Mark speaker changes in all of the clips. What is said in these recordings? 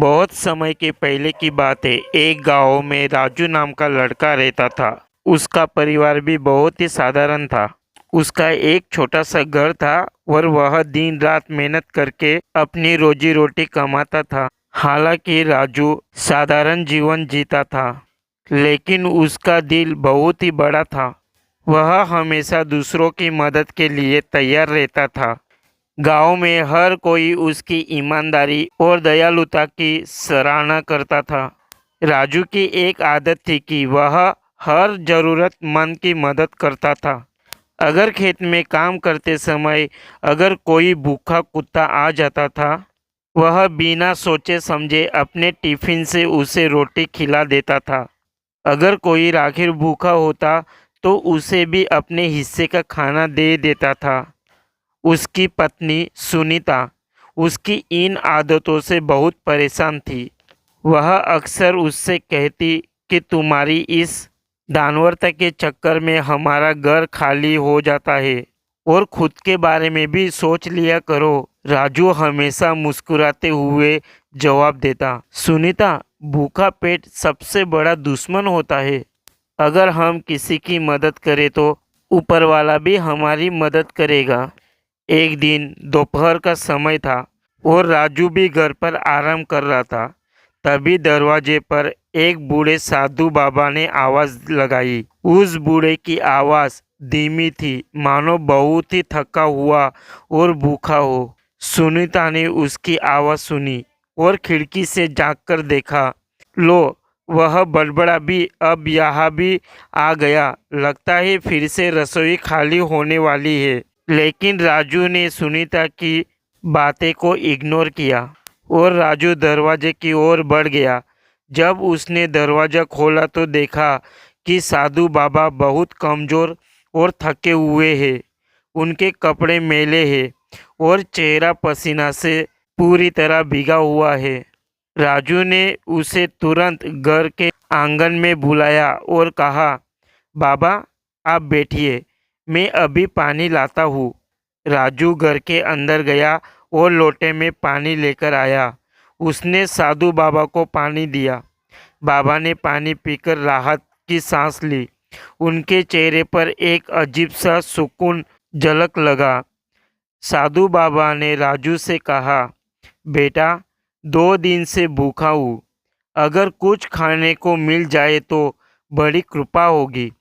Speaker 1: बहुत समय के पहले की बात है। एक गांव में राजू नाम का लड़का रहता था। उसका परिवार भी बहुत ही साधारण था। उसका एक छोटा सा घर था और वह दिन रात मेहनत करके अपनी रोजी रोटी कमाता था। हालांकि राजू साधारण जीवन जीता था, लेकिन उसका दिल बहुत ही बड़ा था। वह हमेशा दूसरों की मदद के लिए तैयार रहता था। गांव में हर कोई उसकी ईमानदारी और दयालुता की सराहना करता था। राजू की एक आदत थी कि वह हर जरूरतमंद की मदद करता था। अगर खेत में काम करते समय अगर कोई भूखा कुत्ता आ जाता था, वह बिना सोचे समझे अपने टिफिन से उसे रोटी खिला देता था। अगर कोई राखिर भूखा होता तो उसे भी अपने हिस्से का खाना दे देता था। उसकी पत्नी सुनीता उसकी इन आदतों से बहुत परेशान थी। वह अक्सर उससे कहती कि तुम्हारी इस दानवता के चक्कर में हमारा घर खाली हो जाता है और खुद के बारे में भी सोच लिया करो। राजू हमेशा मुस्कुराते हुए जवाब देता, सुनीता, भूखा पेट सबसे बड़ा दुश्मन होता है। अगर हम किसी की मदद करें तो ऊपर वाला भी हमारी मदद करेगा। एक दिन दोपहर का समय था और राजू भी घर पर आराम कर रहा था। तभी दरवाजे पर एक बूढ़े साधु बाबा ने आवाज लगाई। उस बूढ़े की आवाज धीमी थी, मानो बहुत ही थका हुआ और भूखा हो। सुनीता ने उसकी आवाज सुनी और खिड़की से झांककर देखा। लो, वह बड़बड़ा भी अब यहाँ भी आ गया। लगता है फिर से रसोई खाली होने वाली है। लेकिन राजू ने सुनीता की बातें को इग्नोर किया और राजू दरवाजे की ओर बढ़ गया। जब उसने दरवाज़ा खोला तो देखा कि साधु बाबा बहुत कमज़ोर और थके हुए हैं। उनके कपड़े मैले हैं और चेहरा पसीना से पूरी तरह भीगा हुआ है। राजू ने उसे तुरंत घर के आंगन में बुलाया और कहा, बाबा, आप बैठिए, मैं अभी पानी लाता हूँ। राजू घर के अंदर गया और लोटे में पानी लेकर आया। उसने साधु बाबा को पानी दिया। बाबा ने पानी पीकर राहत की सांस ली। उनके चेहरे पर एक अजीब सा सुकून झलक लगा। साधु बाबा ने राजू से कहा, बेटा, 2 दिन से भूखा हूँ। अगर कुछ खाने को मिल जाए तो बड़ी कृपा होगी।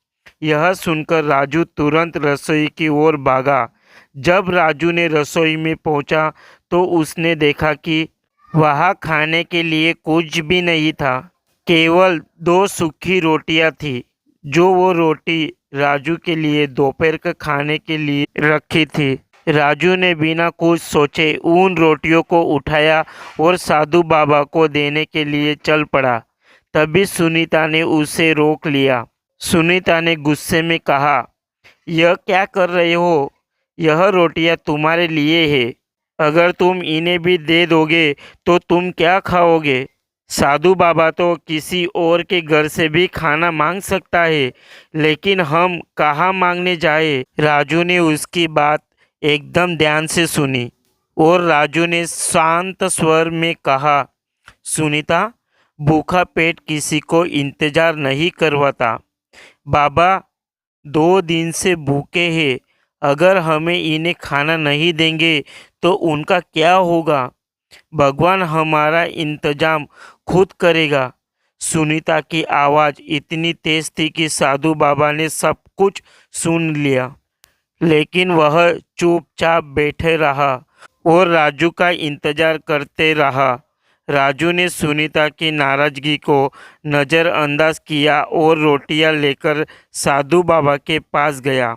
Speaker 1: यह सुनकर राजू तुरंत रसोई की ओर भागा। जब राजू ने रसोई में पहुंचा तो उसने देखा कि वहाँ खाने के लिए कुछ भी नहीं था। केवल 2 सूखी रोटियां थी, जो वो रोटी राजू के लिए दोपहर के खाने के लिए रखी थी। राजू ने बिना कुछ सोचे उन रोटियों को उठाया और साधु बाबा को देने के लिए चल पड़ा। तभी सुनीता ने उसे रोक लिया। सुनीता ने गुस्से में कहा, यह क्या कर रहे हो? यह रोटियां तुम्हारे लिए है। अगर तुम इन्हें भी दे दोगे तो तुम क्या खाओगे? साधु बाबा तो किसी और के घर से भी खाना मांग सकता है, लेकिन हम कहाँ मांगने जाए? राजू ने उसकी बात एकदम ध्यान से सुनी और राजू ने शांत स्वर में कहा, सुनीता, भूखा पेट किसी को इंतजार नहीं करवाता। बाबा 2 दिन से भूखे हैं। अगर हमें इन्हें खाना नहीं देंगे तो उनका क्या होगा? भगवान हमारा इंतजाम खुद करेगा। सुनीता की आवाज़ इतनी तेज थी कि साधु बाबा ने सब कुछ सुन लिया, लेकिन वह चुपचाप बैठे रहा और राजू का इंतजार करते रहा। राजू ने सुनीता की नाराजगी को नज़रअंदाज किया और रोटियां लेकर साधु बाबा के पास गया।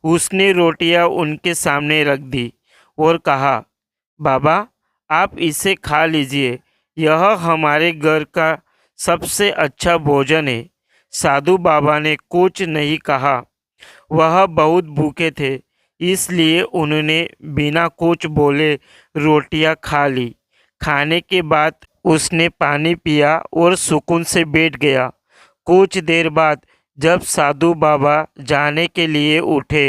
Speaker 1: उसने रोटियां उनके सामने रख दी और कहा, बाबा, आप इसे खा लीजिए। यह हमारे घर का सबसे अच्छा भोजन है। साधु बाबा ने कुछ नहीं कहा। वह बहुत भूखे थे, इसलिए उन्होंने बिना कुछ बोले रोटियां खा ली। खाने के बाद उसने पानी पिया और सुकून से बैठ गया। कुछ देर बाद जब साधु बाबा जाने के लिए उठे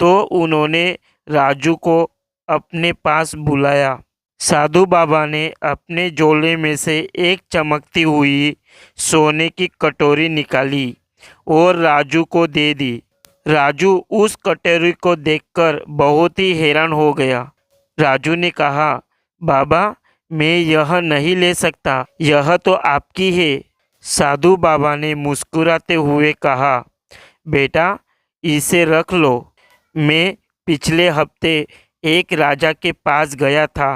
Speaker 1: तो उन्होंने राजू को अपने पास बुलाया। साधु बाबा ने अपने झोले में से एक चमकती हुई सोने की कटोरी निकाली और राजू को दे दी। राजू उस कटोरी को देखकर बहुत ही हैरान हो गया। राजू ने कहा, बाबा, मैं यह नहीं ले सकता, यह तो आपकी है। साधु बाबा ने मुस्कुराते हुए कहा, बेटा, इसे रख लो। मैं पिछले हफ्ते एक राजा के पास गया था।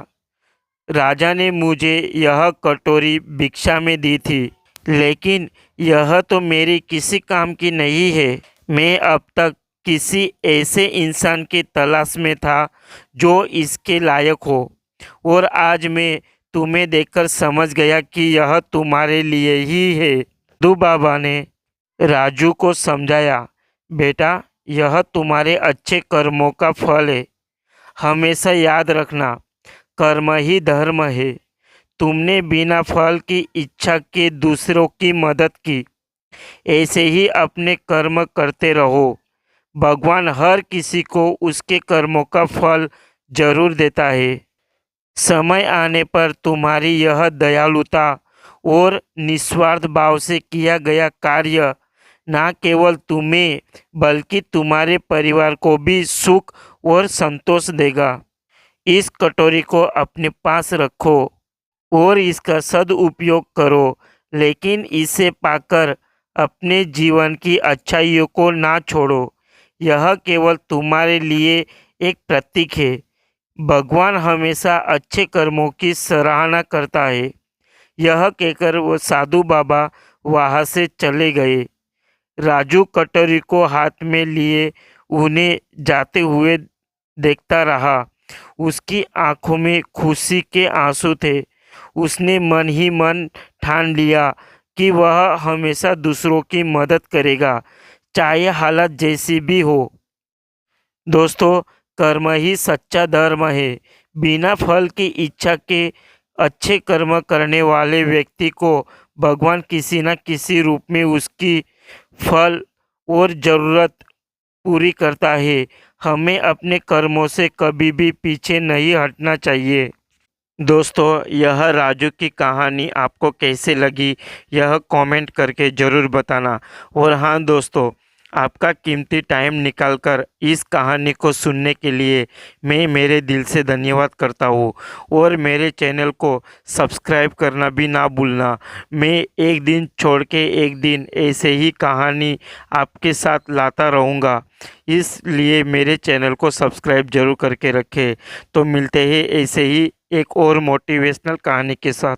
Speaker 1: राजा ने मुझे यह कटोरी भिक्षा में दी थी, लेकिन यह तो मेरी किसी काम की नहीं है। मैं अब तक किसी ऐसे इंसान की तलाश में था जो इसके लायक हो, और आज मैं तुम्हें देखकर समझ गया कि यह तुम्हारे लिए ही है। साधु बाबा ने राजू को समझाया, बेटा, यह तुम्हारे अच्छे कर्मों का फल है। हमेशा याद रखना, कर्म ही धर्म है। तुमने बिना फल की इच्छा के दूसरों की मदद की, ऐसे ही अपने कर्म करते रहो। भगवान हर किसी को उसके कर्मों का फल जरूर देता है। समय आने पर तुम्हारी यह दयालुता और निस्वार्थ भाव से किया गया कार्य न केवल तुम्हें बल्कि तुम्हारे परिवार को भी सुख और संतोष देगा। इस कटोरी को अपने पास रखो और इसका सदुपयोग करो, लेकिन इसे पाकर अपने जीवन की अच्छाइयों को ना छोड़ो। यह केवल तुम्हारे लिए एक प्रतीक है। भगवान हमेशा अच्छे कर्मों की सराहना करता है। यह कहकर वो साधु बाबा वहाँ से चले गए। राजू कटोरी को हाथ में लिए उन्हें जाते हुए देखता रहा। उसकी आंखों में खुशी के आंसू थे। उसने मन ही मन ठान लिया कि वह हमेशा दूसरों की मदद करेगा, चाहे हालत जैसी भी हो। दोस्तों, कर्म ही सच्चा धर्म है। बिना फल की इच्छा के अच्छे कर्म करने वाले व्यक्ति को भगवान किसी न किसी रूप में उसकी फल और ज़रूरत पूरी करता है। हमें अपने कर्मों से कभी भी पीछे नहीं हटना चाहिए। दोस्तों, यह राजू की कहानी आपको कैसे लगी, यह कमेंट करके ज़रूर बताना। और हाँ दोस्तों, आपका कीमती टाइम निकालकर इस कहानी को सुनने के लिए मैं मेरे दिल से धन्यवाद करता हूँ। और मेरे चैनल को सब्सक्राइब करना भी ना भूलना। मैं एक दिन छोड़ के एक दिन ऐसे ही कहानी आपके साथ लाता रहूँगा, इसलिए मेरे चैनल को सब्सक्राइब जरूर करके रखें। तो मिलते हैं ऐसे ही एक और मोटिवेशनल कहानी के साथ।